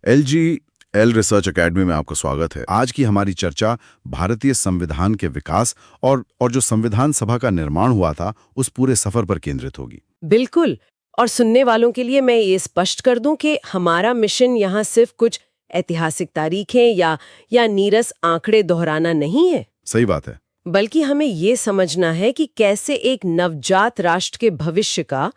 L research academy में आपका स्वागत है। आज की हमारी चर्चा भारतीय संविधान के विकास और जो संविधान सभा का निर्माण हुआ था उस पूरे सफर पर केंद्रित होगी। बिल्कुल। और सुनने वालों के लिए मैं ये स्पष्ट कर दूं कि हमारा मिशन यहाँ सिर्फ कुछ ऐतिहासिक तारीखें या नीरस आंकड़े दोहराना नहीं है। सही बात है। बल्कि हमें ये समझना है कि कैसे एक नवजात राष्ट्र के भविष्य का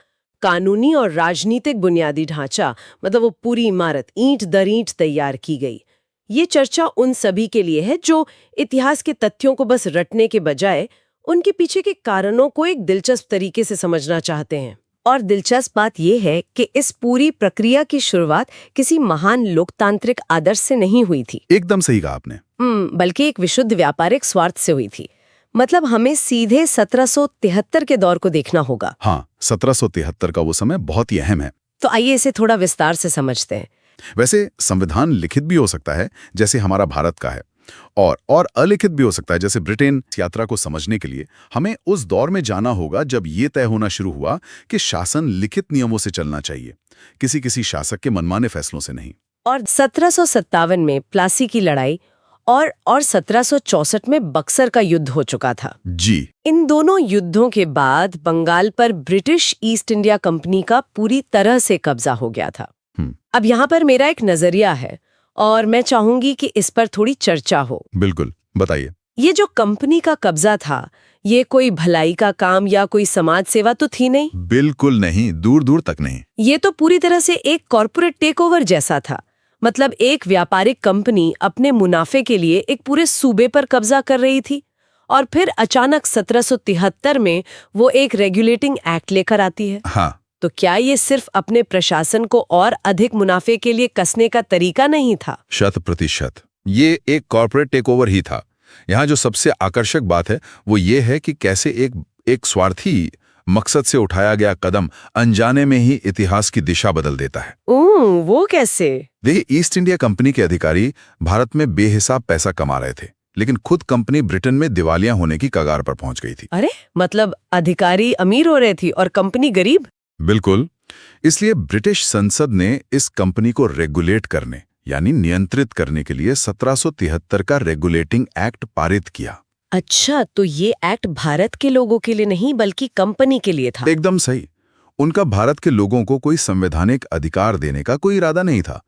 कानूनी और राजनीतिक बुनियादी ढांचा, मतलब वो पूरी इमारत ईंट दर ईंट तैयार की गई। ये चर्चा उन सभी के लिए है जो इतिहास के तथ्यों को बस रटने के बजाय उनके पीछे के कारणों को एक दिलचस्प तरीके से समझना चाहते हैं। और दिलचस्प बात यह है कि इस पूरी प्रक्रिया की शुरुआत किसी महान लोकतांत्रिक आदर्श से नहीं हुई थी। एकदम सही कहा आपने। बल्कि एक विशुद्ध व्यापारिक स्वार्थ से हुई थी। मतलब हमें सीधे 1773 के दौर को देखना होगा। हाँ, 1773 का वो समय बहुत ही अहम है। तो आइए इसे थोड़ा विस्तार से समझते हैं। वैसे संविधान लिखित भी हो सकता है जैसे हमारा भारत का है, और अलिखित भी हो सकता है जैसे ब्रिटेन। यात्रा को समझने के लिए हमें उस दौर में जाना होगा जब ये तय होना शुरू हुआ कि शासन लिखित नियमों से चलना चाहिए, किसी शासक के मनमाने फैसलों से नहीं। और 1757 में प्लासी की लड़ाई और 1764 में बक्सर का युद्ध हो चुका था। जी। इन दोनों युद्धों के बाद बंगाल पर ब्रिटिश ईस्ट इंडिया कंपनी का पूरी तरह से कब्जा हो गया था। अब यहाँ पर मेरा एक नजरिया है और मैं चाहूंगी कि इस पर थोड़ी चर्चा हो। बिल्कुल, बताइए। ये जो कंपनी का कब्जा था, ये कोई भलाई का काम या कोई समाज सेवा तो थी नहीं। बिल्कुल नहीं, दूर दूर तक नहीं। ये तो पूरी तरह से एक कॉर्पोरेट टेकओवर जैसा था। मतलब एक व्यापारिक कंपनी अपने मुनाफे के लिए एक पूरे सूबे पर कब्जा कर रही थी और फिर अचानक 1773 में वो एक रेगुलेटिंग एक्ट लेकर आती है। हाँ। तो क्या ये सिर्फ अपने प्रशासन को और अधिक मुनाफे के लिए कसने का तरीका नहीं था? 100%। ये एक कॉर्पोरेट टेकओवर ही था। यहाँ जो सबसे आकर्षक बात है वो ये है कि कैसे एक स्वार्थी मकसद से उठाया गया कदम अनजाने में ही इतिहास की दिशा बदल देता है। वो कैसे? देखिए, ईस्ट इंडिया कंपनी के अधिकारी भारत में बेहिसाब पैसा कमा रहे थे, लेकिन खुद कंपनी ब्रिटेन में दिवालिया होने की कगार पर पहुंच गई थी। अरे, मतलब अधिकारी अमीर हो रहे थी और कंपनी गरीब? बिल्कुल। इसलिए ब्रिटिश संसद ने इस कंपनी को रेगुलेट करने यानी नियंत्रित करने के लिए 1773 का रेगुलेटिंग एक्ट पारित किया। अच्छा, तो ये एक्ट भारत के लोगों के लिए नहीं बल्कि कंपनी के लिए था। एकदम सही। उनका भारत के लोगों को कोई संवैधानिक अधिकार देने का कोई इरादा नहीं था,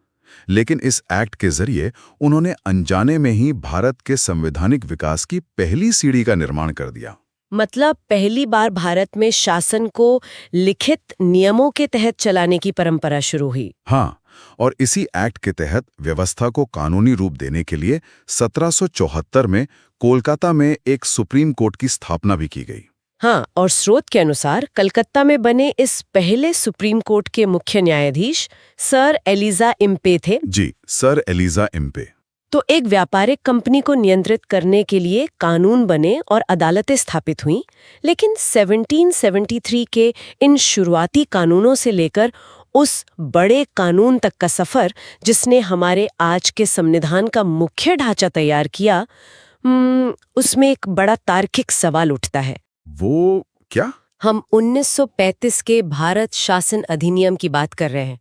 लेकिन इस एक्ट के जरिए उन्होंने अनजाने में ही भारत के संवैधानिक विकास की पहली सीढ़ी का निर्माण कर दिया। मतलब पहली बार भारत में शासन को लिखित नियमों के तहत चलाने की परंपरा शुरू हुई। हाँ, और इसी एक्ट के तहत व्यवस्था को कानूनी रूप देने के लिए 1774 में कोलकाता में एक सुप्रीम कोर्ट की स्थापना भी की गई। हाँ, और स्रोत के अनुसार कलकत्ता में बने इस पहले सुप्रीम कोर्ट के मुख्य न्यायाधीश सर एलिजा इम्पे थे। जी, सर एलिजा इम्पे। तो एक व्यापारिक कंपनी को नियंत्रित करने के लिए कानून बने और अदालतें स्थापित हुईं, लेकिन 1773 के इन शुरुआती कानूनों से लेकर उस बड़े कानून तक का सफर जिसने हमारे आज के संविधान का मुख्य ढांचा तैयार किया, उसमें एक बड़ा तार्किक सवाल उठता है। वो क्या? हम 1935 के भारत शासन अधिनियम की बात कर रहे हैं।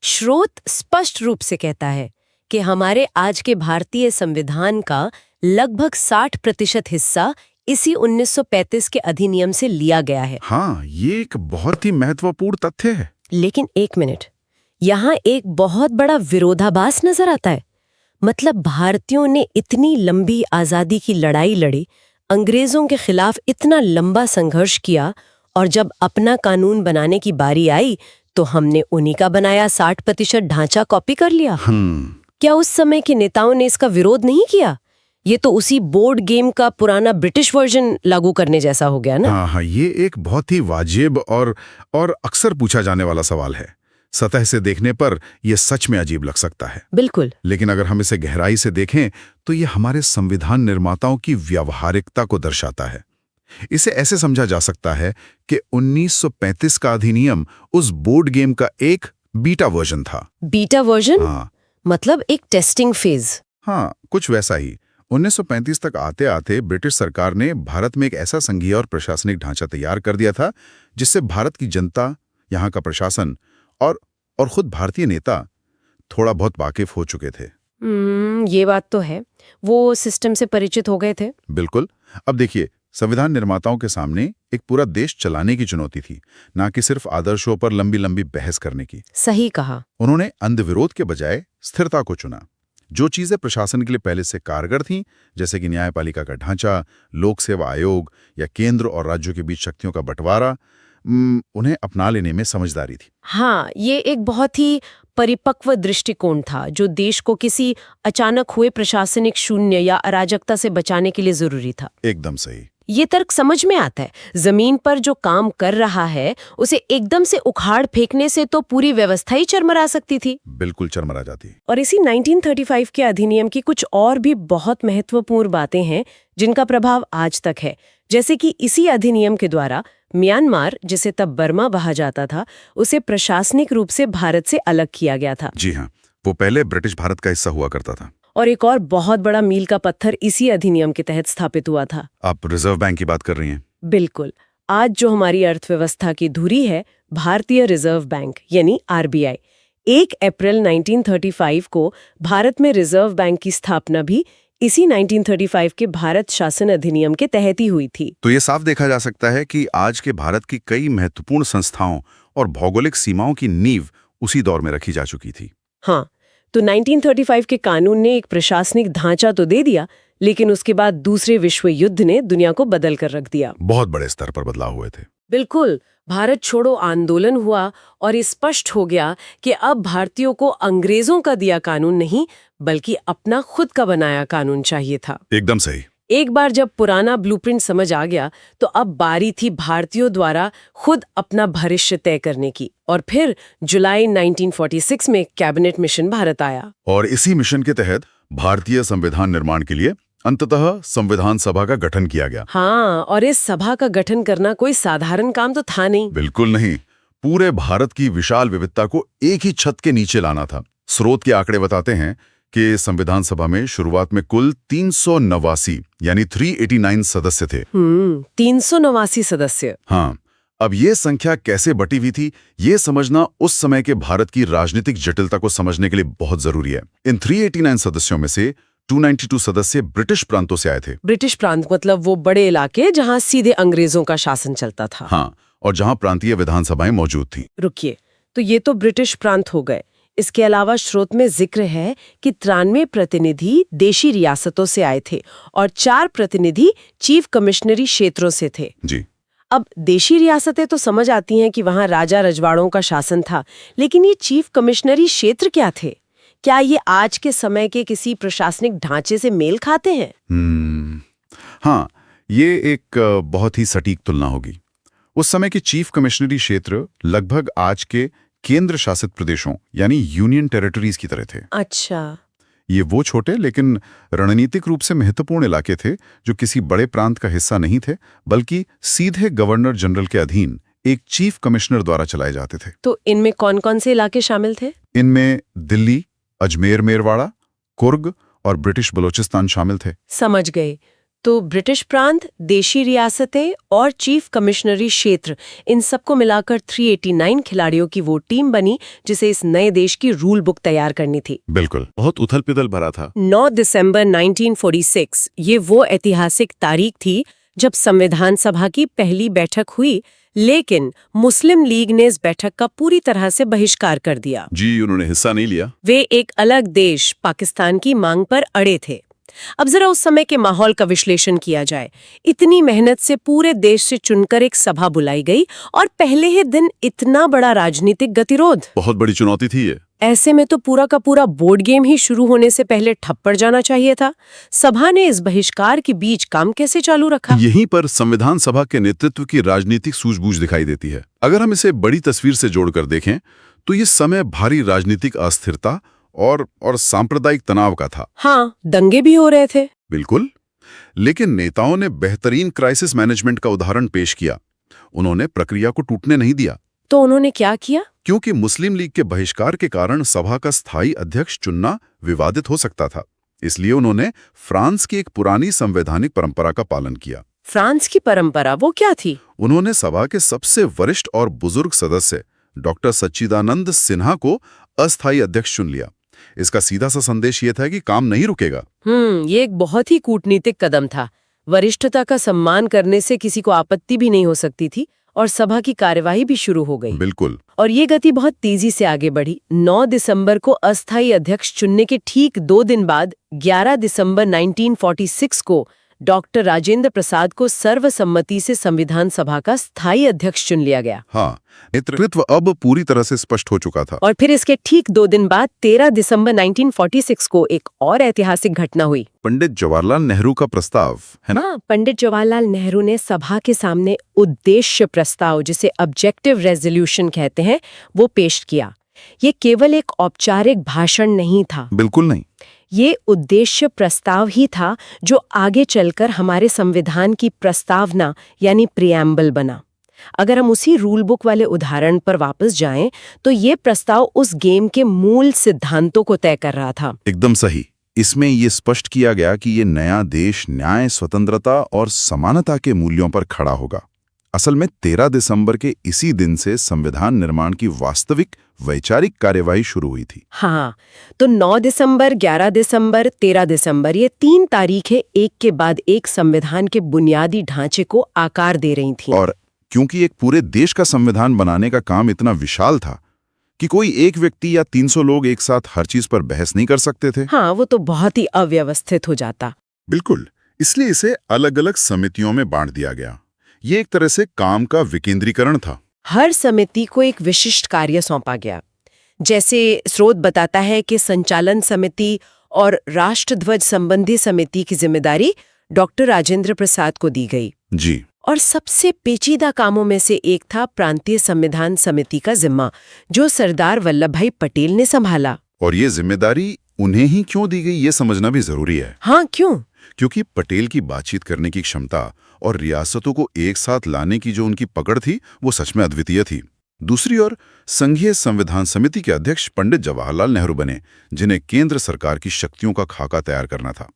स्रोत स्पष्ट रूप से कहता है कि हमारे आज के भारतीय संविधान का लगभग 60% हिस्सा इसी 1935 के अधिनियम से लिया गया है। हाँ, ये एक बहुत ही महत्वपूर्ण तथ्य है। लेकिन एक मिनट, यहाँ एक बहुत बड़ा विरोधाभास नजर आता है। मतलब भारतीयों ने इतनी लंबी आजादी की लड़ाई लड़ी, अंग्रेजों के खिलाफ इतना लंबा संघर्ष किया, और जब अपना कानून बनाने की बारी आई तो हमने उन्हीं का बनाया 60% ढांचा कॉपी कर लिया। क्या उस समय के नेताओं ने इसका विरोध नहीं किया? ये तो उसी बोर्ड गेम का पुराना ब्रिटिश वर्जन लागू करने जैसा हो गया ना। हाँ, ये एक बहुत ही वाजिब और अक्सर पूछा जाने वाला सवाल है। सतह से देखने पर यह सच में अजीब लग सकता है। बिल्कुल। लेकिन अगर हम इसे गहराई से देखें तो यह हमारे संविधान निर्माताओं की व्यावहारिकता को दर्शाता है। इसे ऐसे समझा जा सकता है कि 1935 का अधिनियम उस बोर्ड गेम का एक बीटा वर्जन था। Beta version? हाँ, मतलब एक टेस्टिंग फेज। हाँ, कुछ वैसा ही। 1935 तक आते आते ब्रिटिश सरकार ने भारत में एक ऐसा संघीय और प्रशासनिक ढांचा तैयार कर दिया था जिससे भारत की जनता, यहाँ का प्रशासन और खुद भारतीय नेता थोड़ा बहुत वाकिफ हो चुके थे। ये बात तो है। वो सिस्टम से परिचित हो गए थे। बिल्कुल। अब देखिए, संविधान निर्माताओं के सामने एक पूरा देश चलाने की चुनौती थी, ना कि सिर्फ आदर्शों पर लंबी लंबी बहस करने की। सही कहा। उन्होंने अंधविरोध के बजाय स्थिरता को चुना। जो चीजें प्रशासन के लिए पहले से कारगर थीं, जैसे कि न्यायपालिका का ढांचा, लोक सेवा आयोग या केंद्र और राज्यों के बीच शक्तियों का बंटवारा, उन्हें अपना लेने में समझदारी थी। हाँ, ये एक बहुत ही परिपक्व दृष्टिकोण था जो देश को किसी अचानक हुए प्रशासनिक शून्य या अराजकता से बचाने के लिए जरूरी था। एकदम सही। ये तर्क समझ में आता है। जमीन पर जो काम कर रहा है उसे एकदम से उखाड़ फेंकने से तो पूरी व्यवस्था ही चरमरा सकती थी। बिल्कुल चरमरा जाती। और इसी 1935 के अधिनियम की कुछ और भी बहुत महत्वपूर्ण बातें हैं जिनका प्रभाव आज तक है। जैसे कि इसी अधिनियम के द्वारा म्यांमार, जिसे तब बर्मा कहा जाता था, उसे प्रशासनिक रूप से भारत से अलग किया गया था। जी हाँ, वो पहले ब्रिटिश भारत का हिस्सा हुआ करता था। और एक और बहुत बड़ा मील का पत्थर इसी अधिनियम के तहत स्थापित हुआ था। आप रिजर्व बैंक की बात कर रही हैं? बिल्कुल। आज जो हमारी अर्थव्यवस्था की धुरी है, भारतीय रिजर्व बैंक यानी आरबीआई, 1 अप्रैल 1935 को भारत में रिजर्व बैंक की स्थापना भी इसी 1935 के भारत शासन अधिनियम के तहत ही हुई थी। तो ये साफ देखा जा सकता है कि आज के भारत की कई महत्वपूर्ण संस्थाओं और भौगोलिक सीमाओं की नींव उसी दौर में रखी जा चुकी थी। हाँ, तो 1935 के कानून ने एक प्रशासनिक ढांचा तो दे दिया, लेकिन उसके बाद दूसरे विश्व युद्ध ने दुनिया को बदल कर रख दिया। बहुत बड़े स्तर पर बदलाव हुए थे। बिल्कुल। भारत छोड़ो आंदोलन हुआ और ये स्पष्ट हो गया कि अब भारतीयों को अंग्रेजों का दिया कानून नहीं, बल्कि अपना खुद का बनाया कानून चाहिए था। एकदम सही। एक बार जब पुराना ब्लूप्रिंट समझ आ गया, तो अब बारी थी भारतीयों द्वारा खुद अपना भविष्य तय करने की। और फिर जुलाई 1946 में कैबिनेट मिशन भारत आया। और इसी मिशन के तहत भारतीय संविधान निर्माण के लिए अंततः संविधान सभा का गठन किया गया। हाँ, और इस सभा का गठन करना कोई साधारण काम तो था नहीं। बिल्कुल नहीं। पूरे भारत की विशाल विविधता को एक ही छत के नीचे लाना था। स्रोत के आंकड़े बताते हैं कि संविधान सभा में शुरुआत में कुल 389 यानी 389 सदस्य थे। 389 सदस्य। हाँ, अब ये संख्या कैसे बटी हुई थी, ये समझना उस समय के भारत की राजनीतिक जटिलता को समझने के लिए बहुत जरूरी है। इन 389 सदस्यों में से 292 सदस्य ब्रिटिश प्रांतों से आए थे। ब्रिटिश प्रांत मतलब वो बड़े इलाके जहां सीधे अंग्रेजों का शासन चलता था। हाँ, और जहां प्रांतीय विधानसभाएं मौजूद थीं। रुकिए, तो ये तो ब्रिटिश प्रांत हो गए। इसके अलावा स्रोत में जिक्र है कि 93 प्रतिनिधि देशी रियासतों से आए थे और 4 प्रतिनिधि चीफ कमिश्नरी क्षेत्रों से थे। जी। अब देशी रियासतें तो समझ आती हैं कि वहां राजा रजवाड़ों का शासन था, लेकिन ये चीफ कमिश्नरी क्षेत्र क्या थे? क्या ये आज के समय के किसी प्रशासनिक ढांचे से मेल खाते हैं? हाँ, ये एक बहुत ही सटीक तुलना होगी। उस समय के चीफ कमिश्नरी क्षेत्र लगभग आज के केंद्र शासित प्रदेशों यानी यूनियन टेरिटरीज की तरह थे। अच्छा। ये वो छोटे लेकिन रणनीतिक रूप से महत्वपूर्ण इलाके थे जो किसी बड़े प्रांत का हिस्सा नहीं थे, बल्कि सीधे गवर्नर जनरल के अधीन एक चीफ कमिश्नर द्वारा चलाए जाते थे। तो इनमें कौन-कौन से इलाके शामिल थे? इनमें दिल्ली, अजमेर मेरवाड़ा, कुर्ग और ब्रिटिश बलूचिस्तान शामिल थे। समझ गए। तो ब्रिटिश प्रांत, देशी रियासतें और चीफ कमिश्नरी क्षेत्र, इन सबको मिलाकर 389 खिलाड़ियों की वो टीम बनी जिसे इस नए देश की रूल बुक तैयार करनी थी। बिल्कुल, बहुत उथल पुथल भरा था। 9 दिसंबर 1946 ये वो ऐतिहासिक तारीख थी जब संविधान सभा की पहली बैठक हुई, लेकिन मुस्लिम लीग ने इस बैठक का पूरी तरह से बहिष्कार कर दिया। जी, उन्होंने हिस्सा नहीं लिया। वे एक अलग देश पाकिस्तान की मांग पर अड़े थे। अब जरा उस समय के माहौल का विश्लेषण किया जाए। इतनी मेहनत से पूरे देश से चुनकर एक सभा बुलाई गई और पहले ही दिन इतना बड़ा राजनीतिक गतिरोध। बहुत बड़ी चुनौती थी ये। ऐसे में तो पूरा का पूरा बोर्ड गेम ही शुरू होने से पहले ठप पड़ जाना चाहिए था। सभा ने इस बहिष्कार के बीच काम कैसे चालू रखा? यहीं पर संविधान सभा के नेतृत्व की राजनीतिक सूझबूझ दिखाई देती है। अगर हम इसे बड़ी तस्वीर से जोड़कर देखें तो ये समय भारी राजनीतिक अस्थिरता और सांप्रदायिक तनाव का था। हाँ, दंगे भी हो रहे थे। बिल्कुल, लेकिन नेताओं ने बेहतरीन क्राइसिस मैनेजमेंट का उदाहरण पेश किया। उन्होंने प्रक्रिया को टूटने नहीं दिया। तो उन्होंने क्या किया? क्योंकि मुस्लिम लीग के बहिष्कार के कारण सभा का स्थायी अध्यक्ष चुनना विवादित हो सकता था, इसलिए उन्होंने फ्रांस की एक पुरानी संवैधानिक परंपरा का पालन किया। फ्रांस की परंपरा वो क्या थी? उन्होंने सभा के सबसे वरिष्ठ और बुजुर्ग सदस्य डॉक्टर सच्चिदानंद सिन्हा को अस्थायी अध्यक्ष चुन लिया। इसका सीधा सा संदेश ये था कि काम नहीं रुकेगा। ये एक बहुत ही कूटनीतिक कदम था। वरिष्ठता का सम्मान करने से किसी को आपत्ति भी नहीं हो सकती थी और सभा की कार्यवाही भी शुरू हो गई। बिल्कुल। और ये गति बहुत तेजी से आगे बढ़ी। 9 दिसंबर को अस्थायी अध्यक्ष चुनने के ठीक 2 दिन बाद 11 दिसंबर 1946 को डॉक्टर राजेंद्र प्रसाद को सर्वसम्मति से संविधान सभा का स्थायी अध्यक्ष चुन लिया गया। हाँ, नेतृत्व अब पूरी तरह से स्पष्ट हो चुका था। और फिर इसके ठीक 2 दिन बाद 13 दिसंबर 1946 को एक और ऐतिहासिक घटना हुई। पंडित जवाहरलाल नेहरू का प्रस्ताव, है ना? हाँ, पंडित जवाहरलाल नेहरू ने सभा के सामने उद्देश्य प्रस्ताव, जिसे ऑब्जेक्टिव रेजोल्यूशन कहते हैं, वो पेश किया। ये केवल एक औपचारिक भाषण नहीं था। बिल्कुल नहीं। ये उद्देश्य प्रस्ताव ही था जो आगे चलकर हमारे संविधान की प्रस्तावना यानी प्रिएम्बल बना। अगर हम उसी रूल बुक वाले उदाहरण पर वापस जाएं, तो ये प्रस्ताव उस गेम के मूल सिद्धांतों को तय कर रहा था। एकदम सही। इसमें ये स्पष्ट किया गया कि ये नया देश न्याय, स्वतंत्रता और समानता के मूल्यों पर खड़ा होगा। असल में 13 दिसंबर के इसी दिन से संविधान निर्माण की वास्तविक वैचारिक कार्यवाही शुरू हुई थी। हाँ, तो 9 दिसंबर, 11 दिसंबर, 13 दिसंबर, ये 3 तारीखें एक के बाद एक संविधान के बुनियादी ढांचे को आकार दे रही थीं। और क्योंकि एक पूरे देश का संविधान बनाने का काम इतना विशाल था कि कोई एक व्यक्ति या 300 लोग एक साथ हर चीज पर बहस नहीं कर सकते थे। हाँ, वो तो बहुत ही अव्यवस्थित हो जाता। बिल्कुल। इसलिए इसे अलग अलग समितियों में बांट दिया गया। ये एक तरह से काम का विकेंद्रीकरण था। हर समिति को एक विशिष्ट कार्य सौंपा गया। जैसे स्रोत बताता है कि संचालन समिति और राष्ट्रध्वज संबंधी समिति की जिम्मेदारी डॉक्टर राजेंद्र प्रसाद को दी गई। जी। और सबसे पेचीदा कामों में से एक था प्रांतीय संविधान समिति का जिम्मा, जो सरदार वल्लभ भाई पटेल ने संभाला। और ये जिम्मेदारी उन्हें ही क्यों दी गई, ये समझना भी जरूरी है। हाँ, क्यों? क्योंकि पटेल की बातचीत करने की क्षमता और रियासतों को एक साथ लाने की जो उनकी पकड़ थी, वो सच में अद्वितीय थी। दूसरी ओर संघीय संविधान समिति के अध्यक्ष पंडित जवाहरलाल नेहरू बने, जिन्हें केंद्र सरकार की शक्तियों का खाका तैयार करना था।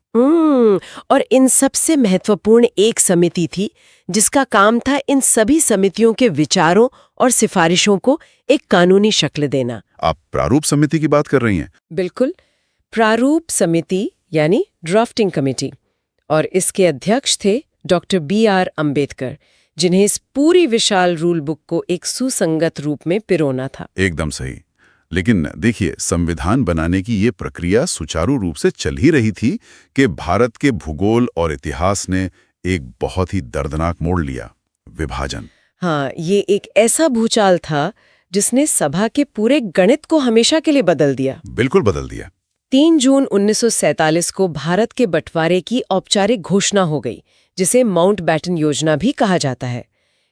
और इन सबसे महत्वपूर्ण एक समिति थी जिसका काम था इन सभी समितियों के विचारों और सिफारिशों को एक कानूनी शक्ल देना। आप प्रारूप समिति की बात कर रही हैं? बिल्कुल, प्रारूप समिति यानी ड्राफ्टिंग कमेटी। और इसके अध्यक्ष थे डॉक्टर B.R. अम्बेडकर, जिन्हें इस पूरी विशाल रूल बुक को एक सुसंगत रूप में पिरोना था। एकदम सही। लेकिन देखिए, संविधान बनाने की ये प्रक्रिया सुचारू रूप से चल ही रही थी कि भारत के भूगोल और इतिहास ने एक बहुत ही दर्दनाक मोड़ लिया, विभाजन। हाँ, ये एक ऐसा भूचाल था जिसने सभा के पूरे गणित को हमेशा के लिए बदल दिया। बिल्कुल बदल दिया। 3 जून 1947 को भारत के बंटवारे की औपचारिक घोषणा हो गई, जिसे माउंटबैटन योजना भी कहा जाता है।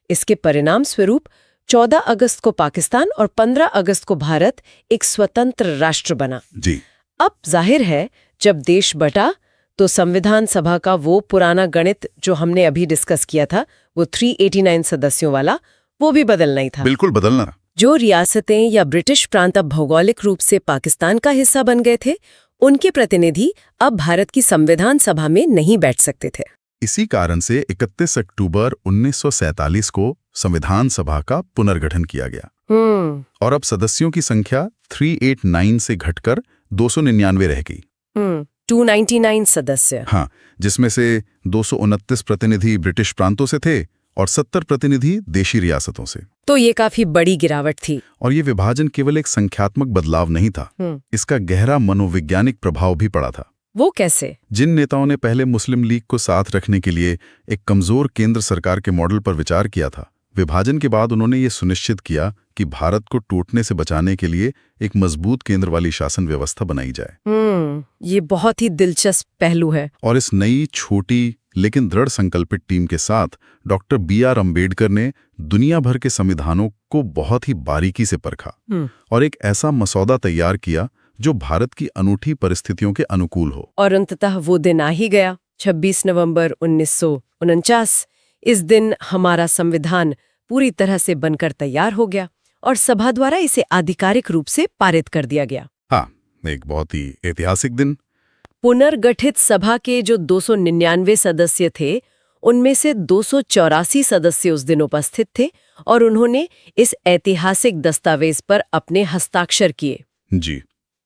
इसके परिणाम स्वरूप 14 अगस्त को पाकिस्तान और 15 अगस्त को भारत एक स्वतंत्र राष्ट्र बना। जी। अब जाहिर है, जब देश बटा तो संविधान सभा का वो पुराना गणित जो हमने अभी डिस्कस किया था, वो 389 सदस्यों वाला, वो भी बदलना ही था। बिल्कुल बदलना। जो रियासतें या ब्रिटिश प्रांत अब भौगोलिक रूप से पाकिस्तान का हिस्सा बन गए थे, उनके प्रतिनिधि अब भारत की संविधान सभा में नहीं बैठ सकते थे। इसी कारण से 31 अक्टूबर 1947 को संविधान सभा का पुनर्गठन किया गया। और अब सदस्यों की संख्या 389 से घटकर 299 रह गई। 299 सदस्य। हाँ, जिसमें से 229 प्रतिनिधि ब्रिटिश प्रांतों से थे और 70 प्रतिनिधि देशी रियासतों से। तो ये काफी बड़ी गिरावट थी। और ये विभाजन केवल एक संख्यात्मक बदलाव नहीं था, इसका गहरा मनोवैज्ञानिक प्रभाव भी पड़ा था। वो कैसे? जिन नेताओं ने पहले मुस्लिम लीग को साथ रखने के लिए एक कमजोर केंद्र सरकार के मॉडल पर विचार किया था, विभाजन के बाद उन्होंने ये सुनिश्चित किया कि भारत को टूटने से बचाने के लिए एक मजबूत केंद्र वाली शासन व्यवस्था बनाई जाए। ये बहुत ही दिलचस्प पहलू है। और इस नई, छोटी लेकिन दृढ़ संकल्पित टीम के साथ डॉक्टर B.R. अम्बेडकर ने दुनिया भर के संविधानों को बहुत ही बारीकी से परखा और एक ऐसा मसौदा तैयार किया जो भारत की अनूठी परिस्थितियों के अनुकूल हो। और अंततः वो दिन आ ही गया, 26 नवंबर 1949। इस दिन हमारा संविधान पूरी तरह से बनकर तैयार हो गया और सभा द्वारा इसे आधिकारिक रूप से पारित कर दिया गया। हाँ, एक बहुत ही ऐतिहासिक दिन। पुनर्गठित सभा के जो 299 सदस्य थे, उनमें से 284 सदस्य उस दिन उपस्थित थे और उन्होंने इस ऐतिहासिक दस्तावेज पर अपने हस्ताक्षर किए। जी।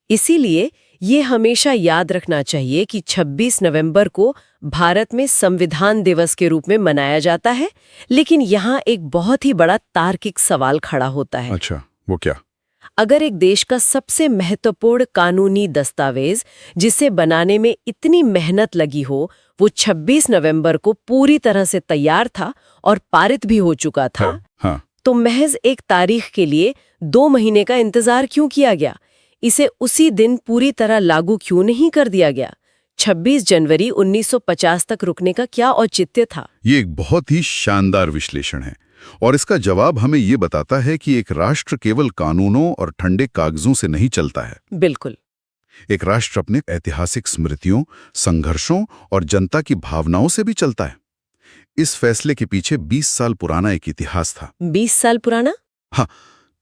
इसीलिए ये हमेशा याद रखना चाहिए कि 26 नवंबर को भारत में संविधान दिवस के रूप में मनाया जाता है, लेकिन यहाँ एक बहुत ही बड़ा तार्किक सवाल खड़ा होता है। अच्छा, वो क्या? अगर एक देश का सबसे महत्वपूर्ण कानूनी दस्तावेज, जिसे बनाने में इतनी मेहनत लगी हो, वो 26 नवंबर को पूरी तरह से तैयार था और पारित भी हो चुका था, हाँ। तो महज एक तारीख के लिए 2 महीने का इंतजार क्यों किया गया? इसे उसी दिन पूरी तरह लागू क्यों नहीं कर दिया गया? 26 जनवरी 1950 तक रुकने का क्या औचित्य था? ये एक बहुत ही शानदार विश्लेषण है और इसका जवाब हमें ये बताता है कि एक राष्ट्र केवल कानूनों और ठंडे कागजों से नहीं चलता है। बिल्कुल। एक राष्ट्र अपने ऐतिहासिक स्मृतियों, संघर्षों और जनता की भावनाओं से भी चलता है। इस फैसले के पीछे 20 साल पुराना एक इतिहास था। 20 साल पुराना? हाँ,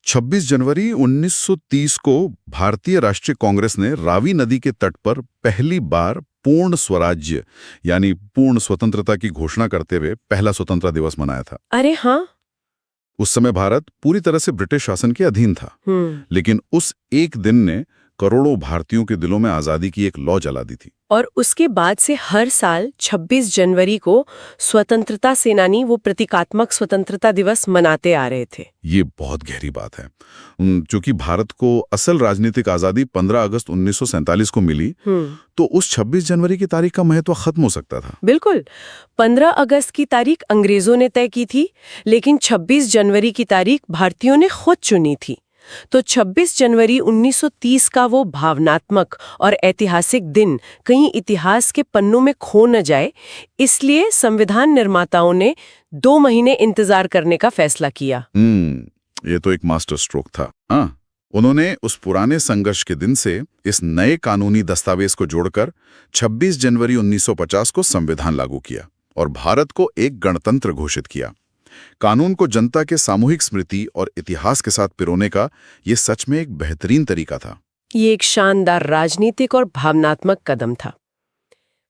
26 जनवरी 1930 को भारतीय राष्ट्रीय कांग्रेस ने रावी नदी के तट पर पहली बार पूर्ण स्वराज्य यानी पूर्ण स्वतंत्रता की घोषणा करते हुए पहला स्वतंत्रता दिवस मनाया था। अरे हाँ। उस समय भारत पूरी तरह से ब्रिटिश शासन के अधीन था, लेकिन उस एक दिन ने करोड़ों भारतीयों के दिलों में आजादी की एक लौ जला दी थी। और उसके बाद से हर साल 26 जनवरी को स्वतंत्रता सेनानी वो प्रतीकात्मक स्वतंत्रता दिवस मनाते आ रहे थे। ये बहुत गहरी बात है। चूंकि भारत को असल राजनीतिक आजादी 15 अगस्त 1947 को मिली, तो उस 26 जनवरी की तारीख का महत्व खत्म हो सकता था। बिल्कुल। 15 अगस्त की तारीख अंग्रेजों ने तय की थी, लेकिन 26 जनवरी की तारीख भारतीयों ने खुद चुनी थी। तो 26 जनवरी 1930 का वो भावनात्मक और ऐतिहासिक दिन कहीं इतिहास के पन्नों में खो न जाए, इसलिए संविधान निर्माताओं ने 2 महीने इंतजार करने का फैसला किया। ये तो एक मास्टर स्ट्रोक था। हाँ, उन्होंने उस पुराने संघर्ष के दिन से इस नए कानूनी दस्तावेज को जोड़कर 26 जनवरी 1950 को संविधान लागू किया और भारत को एक गणतंत्र घोषित किया। कानून को जनता के सामूहिक स्मृति और इतिहास के साथ पिरोने का ये सच में एक बेहतरीन तरीका था। ये एक शानदार राजनीतिक और भावनात्मक कदम था।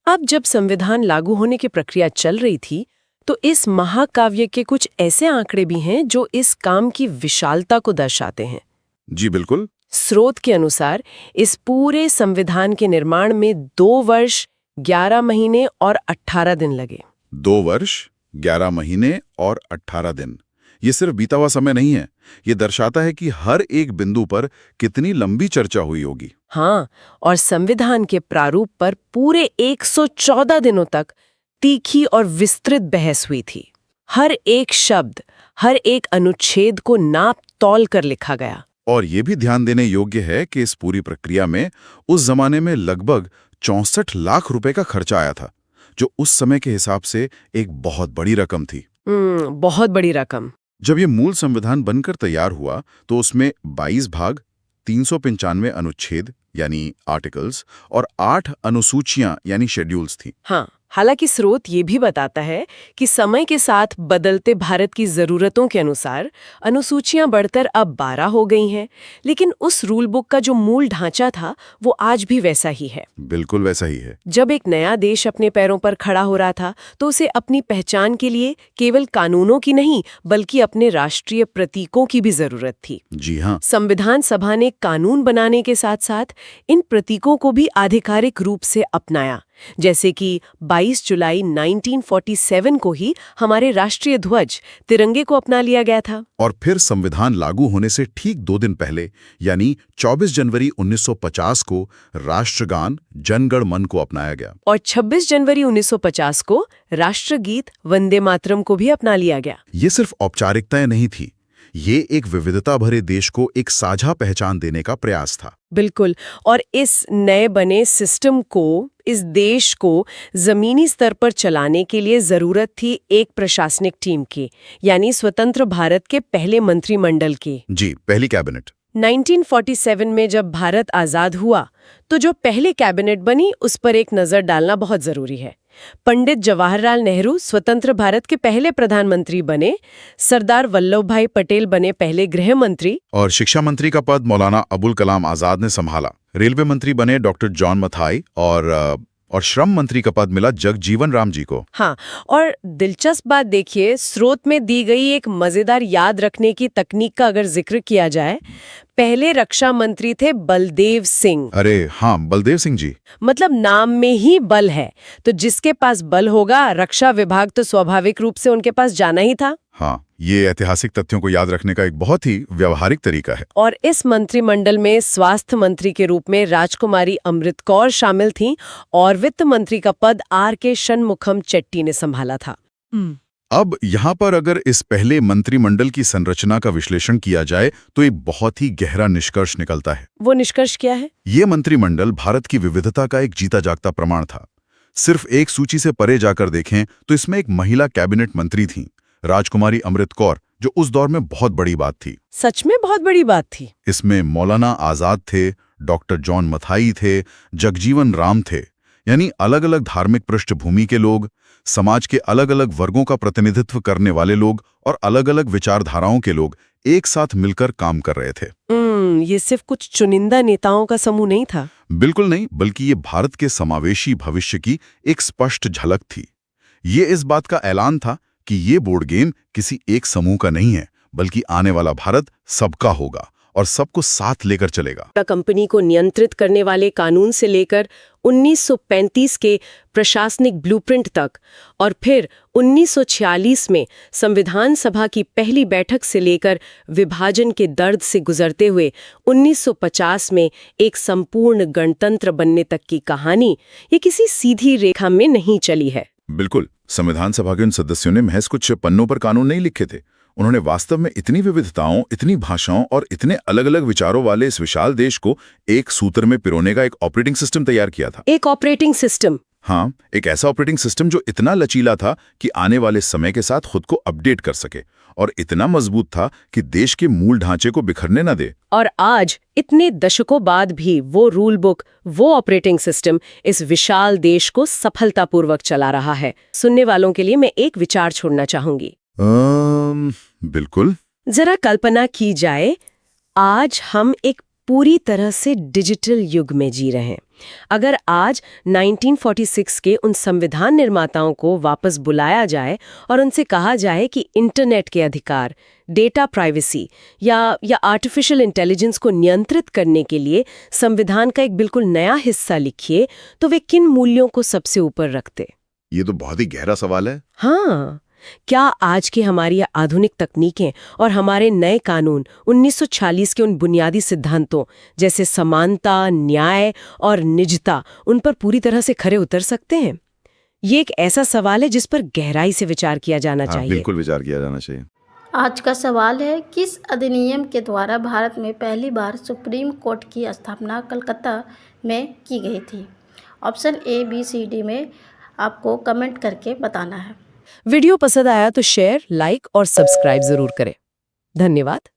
अब जब संविधान लागू होने की प्रक्रिया चल रही थी, तो इस महाकाव्य के कुछ ऐसे आंकड़े भी हैं जो इस काम की विशालता को दर्शाते हैं। जी बिल्कुल। स्रोत के अनुसार इस पूरे संविधान के निर्माण में 2 वर्ष 11 महीने और 18 दिन लगे। 2 वर्ष 11 महीने और 18 दिन। ये सिर्फ बीता हुआ समय नहीं है, ये दर्शाता है कि हर एक बिंदु पर कितनी लंबी चर्चा हुई होगी। हाँ, और संविधान के प्रारूप पर पूरे 114 दिनों तक तीखी और विस्तृत बहस हुई थी। हर एक शब्द, हर एक अनुच्छेद को नाप तौल कर लिखा गया। और ये भी ध्यान देने योग्य है कि इस पूरी प्रक्रिया में उस जमाने में लगभग 64 लाख रुपए का खर्चा आया था, जो उस समय के हिसाब से एक बहुत बड़ी रकम थी। बहुत बड़ी रकम। जब ये मूल संविधान बनकर तैयार हुआ, तो उसमें 22 भाग, 395 अनुच्छेद यानी आर्टिकल्स और 8 अनुसूचियां यानी शेड्यूल्स थी। हाँ, हालांकि स्रोत ये भी बताता है कि समय के साथ बदलते भारत की जरूरतों के अनुसार अनुसूचियां बढ़कर अब 12 हो गई हैं, लेकिन उस रूल बुक का जो मूल ढांचा था वो आज भी वैसा ही है। बिल्कुल वैसा ही है। जब एक नया देश अपने पैरों पर खड़ा हो रहा था, तो उसे अपनी पहचान के लिए केवल कानूनों की नहीं, बल्कि अपने राष्ट्रीय प्रतीकों की भी जरूरत थी। जी हाँ। संविधान सभा ने कानून बनाने के साथ साथ इन प्रतीकों को भी आधिकारिक रूप से अपनाया, जैसे कि 22 जुलाई 1947 को ही हमारे राष्ट्रीय ध्वज तिरंगे को अपना लिया गया था। और फिर संविधान लागू होने से ठीक 2 दिन पहले यानी 24 जनवरी 1950 को राष्ट्रगान जन गण मन को अपनाया गया। और 26 जनवरी 1950 को राष्ट्रगीत वंदे मातरम को भी अपना लिया गया। ये सिर्फ औपचारिकताएं नहीं थी, ये एक विविधता भरे देश को एक साझा पहचान देने का प्रयास था। बिल्कुल। और इस नए बने सिस्टम को, इस देश को जमीनी स्तर पर चलाने के लिए जरूरत थी एक प्रशासनिक टीम की, यानी स्वतंत्र भारत के पहले मंत्रिमंडल की। जी, पहली कैबिनेट। 1947 में जब भारत आजाद हुआ, तो जो पहली कैबिनेट बनी उस पर एक नजर डालना बहुत जरूरी है। पंडित जवाहरलाल नेहरू स्वतंत्र भारत के पहले प्रधानमंत्री बने, सरदार वल्लभ भाई पटेल बने पहले गृह मंत्री, और शिक्षा मंत्री का पद मौलाना अबुल कलाम आजाद ने संभाला। रेलवे मंत्री बने डॉक्टर जॉन मथाई और श्रम मंत्री का पद मिला जगजीवन राम जी को। हाँ, और दिलचस्प बात देखिए, स्रोत में दी गई एक मजेदार याद रखने की तकनीक का अगर जिक्र किया जाए, पहले रक्षा मंत्री थे बलदेव सिंह। अरे हाँ, बलदेव सिंह जी। मतलब नाम में ही बल है, तो जिसके पास बल होगा, रक्षा विभाग तो स्वाभाविक रूप से उनके पास जाना ही था। हाँ, ये ऐतिहासिक तथ्यों को याद रखने का एक बहुत ही व्यवहारिक तरीका है। और इस मंत्रिमंडल में स्वास्थ्य मंत्री के रूप में राजकुमारी अमृत कौर शामिल थीं और वित्त मंत्री का पद R.K. षणमुखम चेट्टी ने संभाला था। अब यहाँ पर अगर इस पहले मंत्रिमंडल की संरचना का विश्लेषण किया जाए तो एक बहुत ही गहरा निष्कर्ष निकलता है। वो निष्कर्ष क्या है? ये मंत्रिमंडल भारत की विविधता का एक जीता जागता प्रमाण था। सिर्फ एक सूची से परे जाकर देखें तो इसमें एक महिला कैबिनेट मंत्री थीं, राजकुमारी अमृत कौर, जो उस दौर में बहुत बड़ी बात थी। सच में बहुत बड़ी बात थी। इसमें मौलाना आजाद थे, डॉक्टर जॉन मथाई थे, जगजीवन राम थे, यानी अलग अलग धार्मिक पृष्ठभूमि के लोग, समाज के अलग अलग वर्गों का प्रतिनिधित्व करने वाले लोग और अलग अलग विचारधाराओं के लोग एक साथ मिलकर काम कर रहे थे। ये सिर्फ कुछ चुनिंदा नेताओं का समूह नहीं था। बिल्कुल नहीं, बल्कि ये भारत के समावेशी भविष्य की एक स्पष्ट झलक थी। ये इस बात का ऐलान था कि ये बोर्ड गेम किसी एक समूह का नहीं है, बल्कि आने वाला भारत सबका होगा और सबको साथ लेकर चलेगा। कंपनी को नियंत्रित करने वाले कानून से लेकर 1935 के प्रशासनिक ब्लूप्रिंट तक, और फिर 1946 में संविधान सभा की पहली बैठक से लेकर विभाजन के दर्द से गुजरते हुए 1950 में एक संपूर्ण गणतंत्र बनने तक की कहानी, ये किसी सीधी रेखा में नहीं चली है। बिल्कुल, संविधान सभा के उन सदस्यों ने महज कुछ पन्नों पर कानून नहीं लिखे थे। उन्होंने वास्तव में इतनी विविधताओं, इतनी भाषाओं और इतने अलग अलग विचारों वाले इस विशाल देश को एक सूत्र में पिरोने का एक ऑपरेटिंग सिस्टम तैयार किया था। एक ऑपरेटिंग सिस्टम? हाँ, एक ऐसा ऑपरेटिंग सिस्टम जो इतना लचीला था कि आने वाले समय के साथ खुद को अपडेट कर सके, और इतना मजबूत था कि देश के मूल ढांचे को बिखरने न दे। और आज इतने दशकों बाद भी वो रूल बुक, वो ऑपरेटिंग सिस्टम इस विशाल देश को सफलतापूर्वक चला रहा है। सुनने वालों के लिए मैं एक विचार छोड़ना चाहूंगी। बिल्कुल। जरा कल्पना की जाए, आज हम एक पूरी तरह से डिजिटल युग में जी रहे हैं। अगर आज 1946 के उन संविधान निर्माताओं को वापस बुलाया जाए और उनसे कहा जाए कि इंटरनेट के अधिकार, डेटा प्राइवेसी या आर्टिफिशियल इंटेलिजेंस को नियंत्रित करने के लिए संविधान का एक बिल्कुल नया हिस्सा लिखिए, तो वे किन मूल्यों को सबसे ऊपर रखते? ये तो बहुत ही गहरा सवाल है। हाँ, क्या आज की हमारी आधुनिक तकनीकें और हमारे नए कानून 1946 के उन बुनियादी सिद्धांतों जैसे समानता, न्याय और निजता उन पर पूरी तरह से खरे उतर सकते हैं? ये एक ऐसा सवाल है जिस पर गहराई से विचार किया जाना चाहिए। बिल्कुल विचार किया जाना चाहिए। आज का सवाल है, किस अधिनियम के द्वारा भारत में पहली बार सुप्रीम कोर्ट की स्थापना कलकत्ता में की गई थी? Option A, B, C, D में आपको कमेंट करके बताना है। वीडियो पसंद आया तो शेयर, लाइक और सब्सक्राइब जरूर करें। धन्यवाद।